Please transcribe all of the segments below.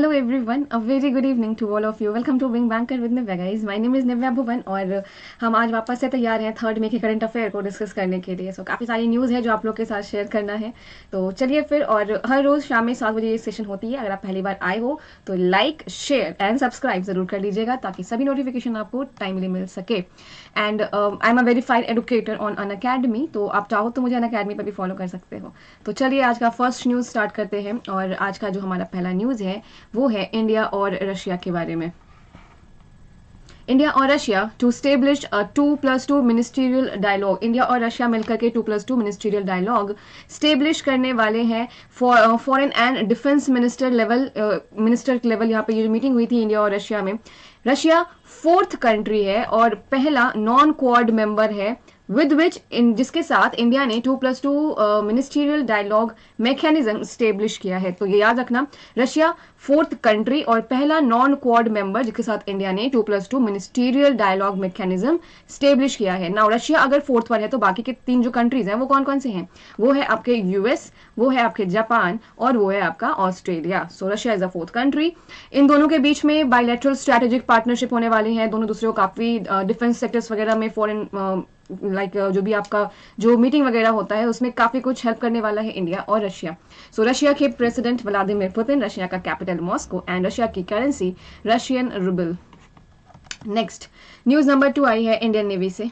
Hello everyone, a very good evening to all of you. Welcome to Wing Banker with Nivya guys. My name is Nivya Bhuvan और हम आज वापस से तैयार हैं 3rd मई के करंट अफेयर को डिस्कस करने के लिए. सो काफ़ी सारी न्यूज़ है जो आप लोग के साथ शेयर करना है. तो चलिए फिर, और हर रोज़ शाम में 7 बजे ये सेशन होती है. अगर आप पहली बार आए हो तो लाइक, शेयर एंड सब्सक्राइब ज़रूर कर लीजिएगा ताकि सभी नोटिफिकेशन आपको टाइमली मिल सके. And I am a verified educator on Unacademy, तो आप चाहो तो मुझे अन अकेडमी पर भी फॉलो कर सकते हो. तो चलिए आज का फर्स्ट न्यूज़ स्टार्ट करते हैं. और आज का जो हमारा पहला न्यूज़ है वो है इंडिया और रशिया के बारे में. इंडिया और Russia to establish 2+2 ministerial dialogue. India और रशिया मिलकर के 2+2 मिनिस्ट्रियल डायलॉग स्टेब्लिश करने वाले हैं. Foreign and defence minister level यहाँ पे ये मीटिंग हुई थी इंडिया और रशिया में. रशिया 4th कंट्री है और पहला नॉन क्वाड मेंबर है विद विच जिसके साथ इंडिया ने 2+2 मिनिस्ट्रियल डायलॉग मैकेनिज्म स्टेब्लिश किया है. तो ये याद रखना, रशिया 4th कंट्री और पहला नॉन क्वाड मेंबर जिसके साथ इंडिया ने 2+2 मिनिस्ट्रियल डायलॉग मैकेनिज्म स्टेब्लिश किया है. नाउ रशिया अगर 4th पर है तो बाकी के 3 जो कंट्रीज हैं वो कौन कौन से हैं? वो है आपके यूएस, वो है आपके जापान और वो है आपका Australia. So Russia is a 4th country. इन दोनों के बीच में बायलैटरल स्ट्रैटेजिक पार्टनरशिप होने वाली है. दोनों दूसरे को काफी डिफेंस सेक्टर्स वगैरह में फॉरेन जो भी आपका जो मीटिंग वगैरह होता है उसमें काफी कुछ हेल्प करने वाला है इंडिया और रशिया. सो रशिया के प्रेसिडेंट व्लादिमीर पुतिन, रशिया का कैपिटल मॉस्को एंड रशिया की currency Russian rouble. Next news number 2 आई है इंडियन नेवी से.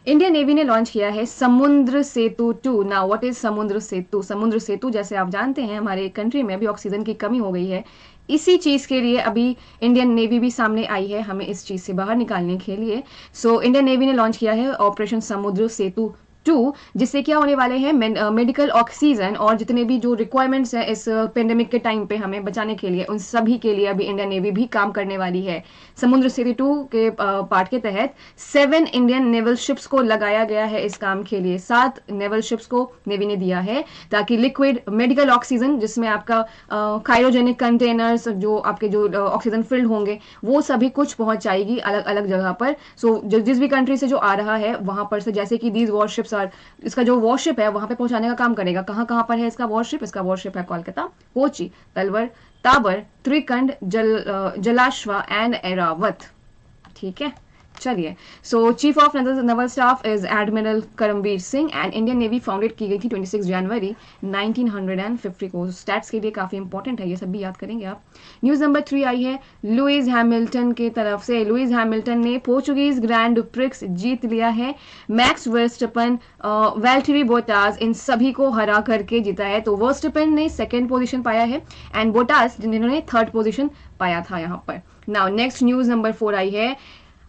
इंडियन नेवी ने लॉन्च किया है समुद्र सेतु 2. नाउ व्हाट इज समुद्र सेतु? समुद्र सेतु जैसे आप जानते हैं हमारे कंट्री में अभी ऑक्सीजन की कमी हो गई है. इसी चीज के लिए अभी इंडियन नेवी भी सामने आई है हमें इस चीज से बाहर निकालने के लिए. सो इंडियन नेवी ने लॉन्च किया है ऑपरेशन समुद्र सेतु 2, जिससे क्या होने वाले हैं मेडिकल ऑक्सीजन और जितने भी जो रिक्वायरमेंट्स हैं इस पेंडेमिक के टाइम पे हमें बचाने के लिए, उन सभी के लिए अभी इंडियन नेवी भी काम करने वाली है. समुद्र सेतु 2 के पार्ट के तहत 7 इंडियन नेवल शिप्स को लगाया गया है इस काम के लिए. 7 नेवल शिप्स को नेवी ने दिया है ताकि लिक्विड मेडिकल ऑक्सीजन जिसमें आपका क्रायोजेनिक कंटेनर्स जो आपके जो ऑक्सीजन फिल्ड होंगे वो सभी कुछ पहुंच जाएगी अलग अलग जगह पर. सो जिस भी कंट्री से जो आ रहा है वहां पर से, जैसे कि दीज वॉरशिप्स और इसका जो वॉरशिप है वहां पे पहुंचाने का काम करेगा. कहां कहां पर है इसका वॉरशिप? इसका वॉरशिप है कोलकाता, कोची, तलवर, ताबर, त्रिकंड, जलाश्वा एंड एरावत. ठीक है, चलिए. सो chief of Naval staff is admiral Karambir Singh and Indian navy founded की गई थी 26 जनवरी 1950 को. स्टैट्स के लिए काफी इंपॉर्टेंट है, ये सब भी याद करेंगे आप. न्यूज नंबर 3 आई है लुइस हैमिल्टन की तरफ से. लुइस हैमिल्टन ने पोर्चुगीज ग्रैंड प्रिक्स जीत लिया है. मैक्स वर्स्टपन, वैल्टरी बोटास, इन सभी को हरा करके जीता है. तो वर्स्टपन ने 2nd पोजीशन पाया है एंड बोटास जिन्होंने 3rd पोजीशन पाया था यहाँ पर. नाउ नेक्स्ट न्यूज नंबर 4 आई है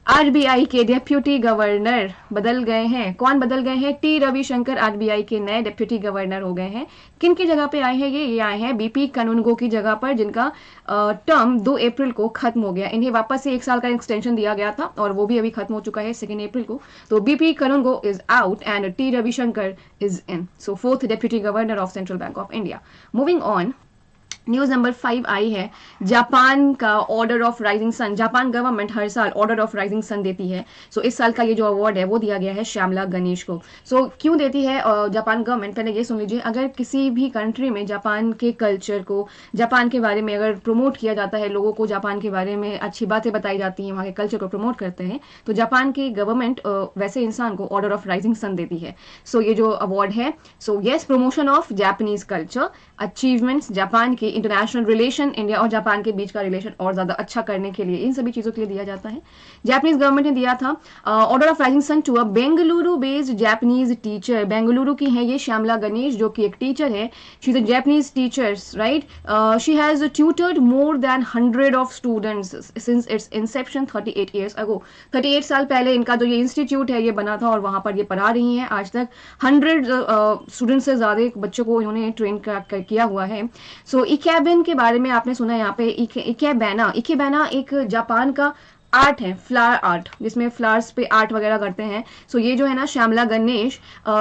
आरबीआई के डेप्यूटी गवर्नर बदल गए हैं. कौन बदल गए हैं? टी रविशंकर आरबीआई के नए डेप्यूटी गवर्नर हो गए हैं. किन की जगह पे आए हैं? ये आए हैं बीपी कनुंगो की जगह पर, जिनका टर्म 2 अप्रैल को खत्म हो गया. इन्हें वापस से 1 साल का एक्सटेंशन दिया गया था और वो भी अभी खत्म हो चुका है 2 अप्रैल को. तो BP Kanungo is out and T Ravishankar is in. So 4th deputy governor of central bank of India. Moving on, news number 5 आई है जापान का order of rising sun. Japan government हर साल ऑर्डर ऑफ राइजिंग सन देती है. सो इस साल का ये जो अवार्ड है वो दिया गया है श्यामला गणेश को. सो क्यों देती है जापान गवर्नमेंट? पहले ये सुन लीजिए. अगर किसी भी कंट्री में जापान के कल्चर को, जापान के बारे में अगर प्रमोट किया जाता है, लोगों को जापान के बारे में अच्छी बातें बताई जाती हैं, वहाँ के कल्चर को प्रमोट करते हैं, तो जापान की गवर्नमेंट वैसे इंसान को ऑर्डर ऑफ राइजिंग सन देती है. सो ये जो अवार्ड है, so yes, promotion of Japanese culture, achievements, Japan की इंटरनेशनल रिलेशन, इंडिया और जापान के बीच का रिलेशन और ज्यादा अच्छा करने के लिए, इन सभी चीजों के लिए दिया जाता है. जापानीज गवर्नमेंट ने दिया था order of rising sun to a Bengaluru based Japanese teacher. Bengaluru की है ये श्यामला गणेश, जो कि एक टीचर है. She is a Japanese teacher, right. She has tutored more than 100 of students since its inception 38 years ago. 38 साल पहले इनका जो ये इंस्टीट्यूट है ये बना था और वहां पर ये पढ़ा रही हैं. आज तक 100 स्टूडेंट्स से ज्यादा बच्चों को इन्होंने ट्रेन किया हुआ है. सो इकेबिन के बारे में आपने सुना है यहाँ पे. इकेबैना, इकेबैना एक जापान का आर्ट है, फ्लावर आर्ट, जिसमें फ्लावर्स पे आर्ट वगैरह करते हैं. सो ये जो है ना Shyamala Ganesh,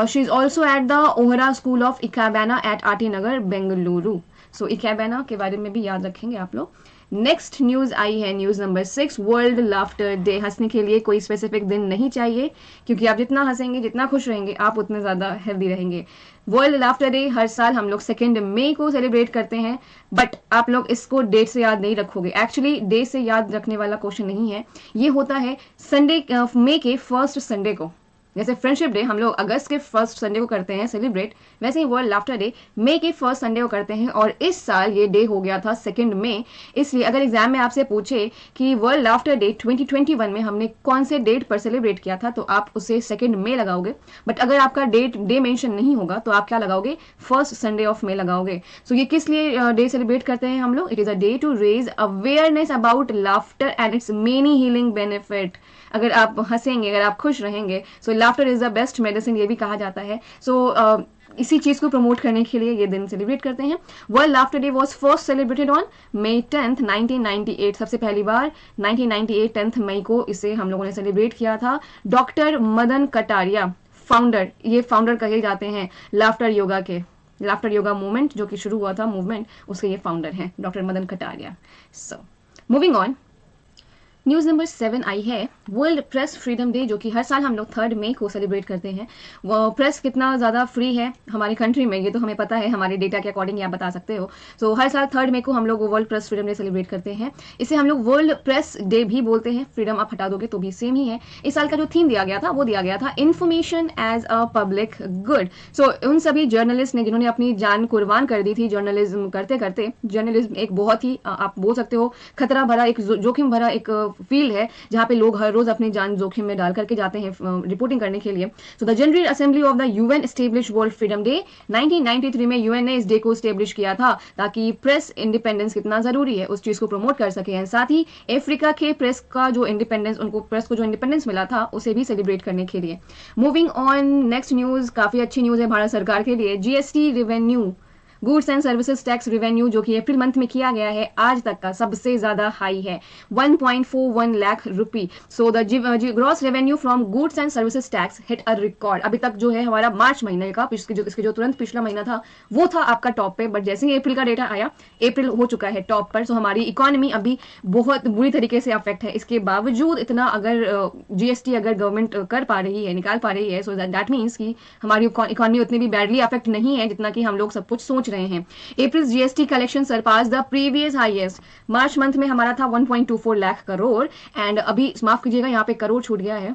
she is also at the Ohara school of ikebana at RT Nagar Bengaluru. So ikebana के बारे में भी याद रखेंगे आप लोग. नेक्स्ट न्यूज़ आई है news number 6, world laughter day. हंसने के लिए कोई स्पेसिफिक दिन नहीं चाहिए, क्योंकि आप जितना हंसेंगे, जितना खुश रहेंगे, आप उतने ज़्यादा हेल्दी रहेंगे। वर्ल्ड लाफ्टर डे हर साल हम लोग 2 मई को सेलिब्रेट करते हैं, बट आप लोग इसको डेट से याद नहीं रखोगे। एक्चुअली डेट से याद रखने वाला क्वेश्चन नहीं है, ये होता है संडे, मई के फर्स्ट संडे को। जैसे फ्रेंडशिप डे हम लोग अगस्त के फर्स्ट संडे को करते हैं सेलिब्रेट, वैसे ही वर्ल्ड लाफ्टर डे मई के फर्स्ट संडे को करते हैं। और इस साल ये डे हो गया था 2 मई। इसलिए अगर एग्जाम में आपसे पूछे कि वर्ल्ड लाफ्टर डे 2021 में हमने कौन से डेट पर सेलिब्रेट किया था, तो आप उसे 2 मई लगाओगे। बट अगर आपका डे मेंशन नहीं होगा तो आप क्या लगाओगे, फर्स्ट संडे ऑफ मई लगाओगे। सो ये किस लिए डे सेलिब्रेट करते हैं हम लोग? It is a day to raise awareness about laughter and its many healing benefit. अगर आप हंसेंगे, अगर आप खुश रहेंगे, so laughter is the best medicine, ये भी कहा जाता है। सो इसी चीज़ को प्रमोट करने के लिए ये दिन सेलिब्रेट करते हैं। World laughter day was first celebrated on May 10th 1998। सबसे पहली बार 1998 10 मई को इसे हम लोगों ने सेलिब्रेट किया था। डॉक्टर मदन कटारिया फाउंडर, ये फाउंडर कहे जाते हैं लाफ्टर योगा के। लाफ्टर योगा मूवमेंट जो कि शुरू हुआ था मूवमेंट, उसके ये फाउंडर हैं doctor Madan Kataria. So moving on, news number 7 आई है वर्ल्ड प्रेस फ्रीडम डे, जो कि हर साल हम लोग 3 मई को सेलिब्रेट करते हैं। वो प्रेस कितना ज़्यादा फ्री है हमारी कंट्री में, ये तो हमें पता है, हमारे डेटा के अकॉर्डिंग आप बता सकते हो। सो हर साल 3 मई को हम लोग world press freedom day celebrate करते हैं। इसे हम लोग वर्ल्ड प्रेस डे भी बोलते हैं। फ्रीडम आप हटा दोगे तो भी सेम ही है। इस साल का जो थीम दिया गया था वो दिया गया था information as a public good. So उन सभी जर्नलिस्ट ने जिन्होंने अपनी जान कुर्बान कर दी थी जर्नलिज्म करते करते। जर्नलिज्म एक बहुत ही आप बोल सकते हो खतरा भरा, एक जोखिम भरा एक फील्ड है, जहाँ पे लोग हर रोज अपनी जान जोखिम में डाल करके जाते हैं रिपोर्टिंग करने के लिए। So the general assembly of the UN establish world freedom day 1993 में यूएन ने इस डे को एस्टेब्लिश किया था, ताकि प्रेस इंडिपेंडेंस कितना जरूरी है उस चीज को प्रमोट कर सके। एंड साथ ही अफ्रीका के प्रेस का जो इंडिपेंडेंस, उनको प्रेस को जो इंडिपेंडेंस मिला था उसे भी सेलिब्रेट करने के लिए। मूविंग ऑन, नेक्स्ट न्यूज काफी अच्छी न्यूज है भारत सरकार के लिए। GST revenue, goods and services tax revenue, जो कि अप्रैल मंथ में किया गया है, आज तक का सबसे ज्यादा हाई है 1.41 lakh rupee. So the gross revenue from goods and services tax hit a record. अभी तक जो है हमारा मार्च महीने का, इसके जो तुरंत पिछला महीना था वो था आपका टॉप पे, बट जैसे ही अप्रैल का डेटा आया, अप्रैल हो चुका है टॉप पर। सो हमारी इकोनॉमी अभी बहुत बुरी तरीके से अफेक्ट है। इसके बावजूद इतना अगर जीएसटी अगर गवर्नमेंट कर पा रही है, निकाल पा रही है, सो दैट मीन्स कि हमारी इकोनॉमी उतनी भी बैडली अफेक्ट नहीं है जितना कि हम लोग सब कुछ सोच रहे हैं। April GST collection surpass the previous highest. March month में हमारा था 1.24 लाख करोड़, एंड अभी माफ कीजिएगा यहाँ पे करोड़ छूट गया है।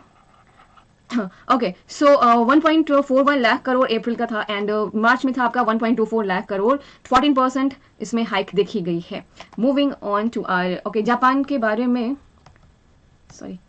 ओके, सो 1.41 लाख करोड़ अप्रैल का था, एंड मार्च में था आपका 1.24 लाख करोड़। 14% इसमें हाइक देखी गई है। Moving on to our, okay, Japan के बारे में, sorry,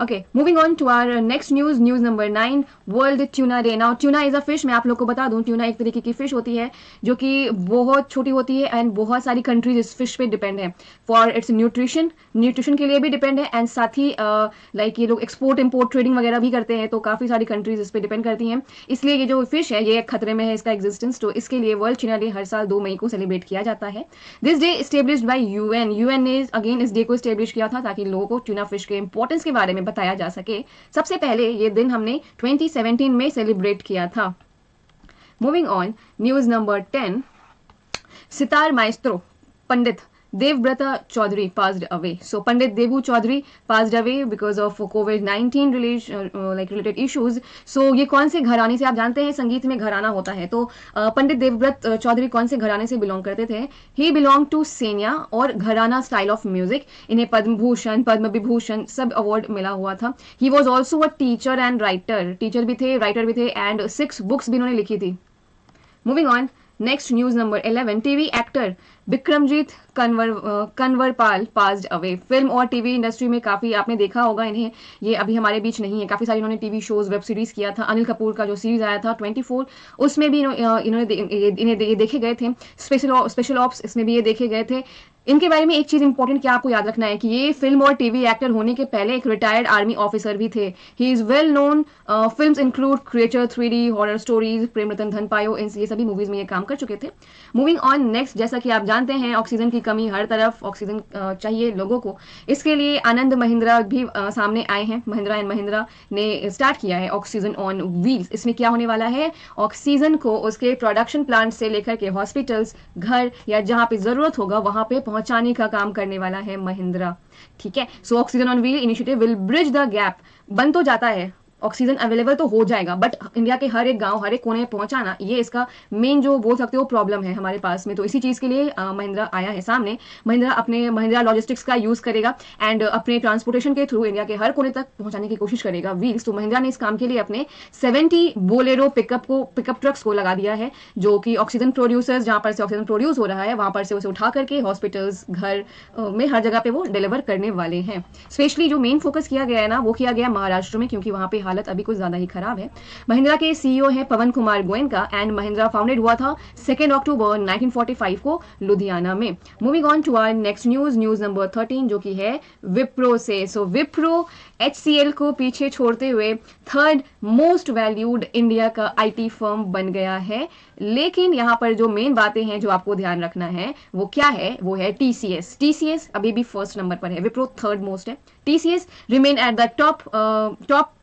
Okay, moving on to our next news, news number 9, World Tuna Day. Now, tuna is a fish. मैं आप लोग को बता दूं, ट्यूना एक तरीके की फिश होती है जो कि बहुत छोटी होती है, एंड बहुत सारी कंट्रीज इस फिश पे डिपेंड है फॉर इट्स न्यूट्रिशन के लिए भी डिपेंड है, एंड साथ ही लाइक ये लोग एक्सपोर्ट इम्पोर्ट ट्रेडिंग वगैरह भी करते हैं, तो काफ़ी सारी कंट्रीज इस पे डिपेंड करती हैं। इसलिए ये जो फिश है ये खतरे में है इसका एग्जिस्टेंस, तो इसके लिए वर्ल्ड ट्यूना डे हर साल 2 मई को सेलिब्रेट किया जाता है। This day established bye UN ने अगेन इस डे को स्टेब्लिश किया था ताकि लोगों को ट्यूना फिश के इंपॉर्टेंस के बारे में बताया जा सके। सबसे पहले ये दिन हमने 2017 में सेलिब्रेट किया था। Moving on, news number 10, sitar maestro Pandit Devbrata Chaudhary passed away. So Pandit Devu Chaudhary passed away because of COVID-19 related issues. So ये कौन से घराने से, आप जानते हैं संगीत में घराना होता है, तो पंडित देवव्रत चौधरी कौन से घराने से बिलोंग करते थे? ही बिलोंग टू सेनिया और घराना स्टाइल ऑफ म्यूजिक। इन्हें पद्म भूषण, पद्म विभूषण सब अवार्ड मिला हुआ था। He was also a teacher and writer, teacher भी थे, राइटर भी थे, एंड 6 बुक्स भी इन्होंने लिखी थी। Moving on, next news number 11, TV actor Vikramjeet Kanwarpal passed away. Film और टीवी इंडस्ट्री में काफ़ी आपने देखा होगा इन्हें, ये अभी हमारे बीच नहीं है। काफ़ी सारी इन्होंने टीवी शोज, वेब सीरीज किया था। अनिल कपूर का जो सीरीज आया था 24, उसमें भी इन्हें ये देखे गए थे। स्पेशल ऑप्स, इसमें भी ये देखे गए थे। इनके बारे में एक चीज इंपॉर्टेंट क्या आपको याद रखना है कि ये फिल्म और टीवी एक्टर होने के पहले एक रिटायर्ड आर्मी ऑफिसर भी थे। He is well known, films include creature, 3D horror stories, Prem Ratan Dhan Payo, ये सभी मूवीज में ये काम कर चुके थे। मूविंग ऑन नेक्स्ट, जैसा कि आप जानते हैं ऑक्सीजन की कमी, हर तरफ ऑक्सीजन चाहिए लोगों को। इसके लिए आनंद महिंद्रा भी सामने आए हैं। महिंद्रा एंड महिंद्रा ने स्टार्ट किया है ऑक्सीजन ऑन व्हील्स। इसमें क्या होने वाला है, ऑक्सीजन को उसके प्रोडक्शन प्लांट से लेकर के हॉस्पिटल्स, घर या जहां पे जरूरत होगा वहां पे पहुंचाने का काम करने वाला है महिंद्रा। ठीक है, so oxygen on wheel initiative will bridge the gap. बन तो जाता है, ऑक्सीजन अवेलेबल तो हो जाएगा, बट इंडिया के हर एक गांव, हर एक कोने में पहुंचाना, ये इसका मेन जो बोल सकते हो प्रॉब्लम है हमारे पास में। तो इसी चीज के लिए महिंद्रा आया है सामने। महिंद्रा अपने महिंद्रा लॉजिस्टिक्स का यूज करेगा एंड अपने ट्रांसपोर्टेशन के थ्रू इंडिया के हर कोने तक पहुंचाने की कोशिश करेगा व्हील्स। तो महिंद्रा ने इस काम के लिए अपने 70 बोलेरो पिकअप ट्रक्स को लगा दिया है, जो कि ऑक्सीजन प्रोड्यूसर्स, जहां पर से ऑक्सीजन प्रोड्यूस हो रहा है वहां पर से उसे उठा करके हॉस्पिटल्स, घर में हर जगह पे वो डिलीवर करने वाले हैं। स्पेशली जो मेन फोकस किया गया है ना, वो किया गया महाराष्ट्र में, क्योंकि वहां पे हालत अभी कुछ ज्यादा ही खराब है। महिंद्रा के सीईओ है पवन कुमार गोयनका एंड महिंद्रा फाउंडेड हुआ था 2 अक्टूबर 1945 को लुधियाना में। Moving on to our next news number 13, जो कि है विप्रो से। सो विप्रो HCL को पीछे छोड़ते हुए थर्ड मोस्ट वैल्यूड इंडिया का IT फर्म बन गया है। लेकिन यहाँ पर जो मेन बातें हैं जो आपको ध्यान रखना है वो क्या है, वो है TCS अभी भी फर्स्ट नंबर पर है, विप्रो थर्ड मोस्ट है। TCS remain at the top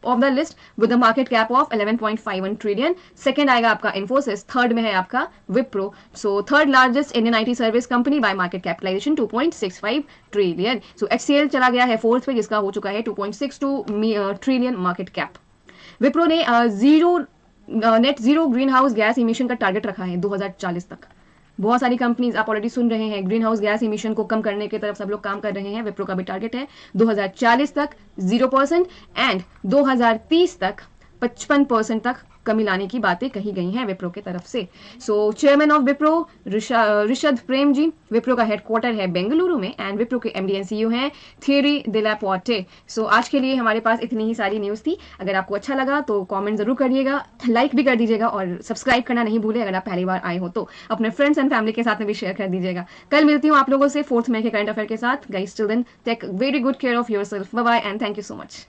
of the list with a market cap of 11.51 trillion. Second आएगा आपका इन्फोसिस, थर्ड में है आपका Wipro. So third largest Indian IT service company by market capitalisation 2.65 trillion. So HCL चला गया है fourth पे, जिसका हो चुका है 2.62 ट्रिलियन मार्केट कैप। विप्रो ने net zero green house gas emission का टारगेट रखा है 2040 तक। बहुत सारी कंपनीज आप ऑलरेडी सुन रहे हैं ग्रीन हाउस गैस इमिशन को कम करने की तरफ सब लोग काम कर रहे हैं। विप्रो का भी टारगेट है 2040 तक 0% एंड 2030 तक 55% तक कमी लाने की बातें कही गई हैं विप्रो की तरफ से। सो चेयरमैन ऑफ विप्रो ऋषद प्रेम जी, विप्रो का हेडक्वार्टर है बेंगलुरु में एंड विप्रो के MD एंड CEO हैं थियरी दिलापोर्टे। सो आज के लिए हमारे पास इतनी ही सारी न्यूज़ थी। अगर आपको अच्छा लगा तो कमेंट जरूर करिएगा, लाइक भी कर दीजिएगा और सब्सक्राइब करना नहीं भूलें। अगर आप पहली बार आए हो तो अपने फ्रेंड्स एंड फैमिली के साथ में भी शेयर कर दीजिएगा। कल मिलती हूँ आप लोगों से 4th मई के करंट अफेयर के साथ। Guys till then take very good care of yourself. Bye bye and thank you so much.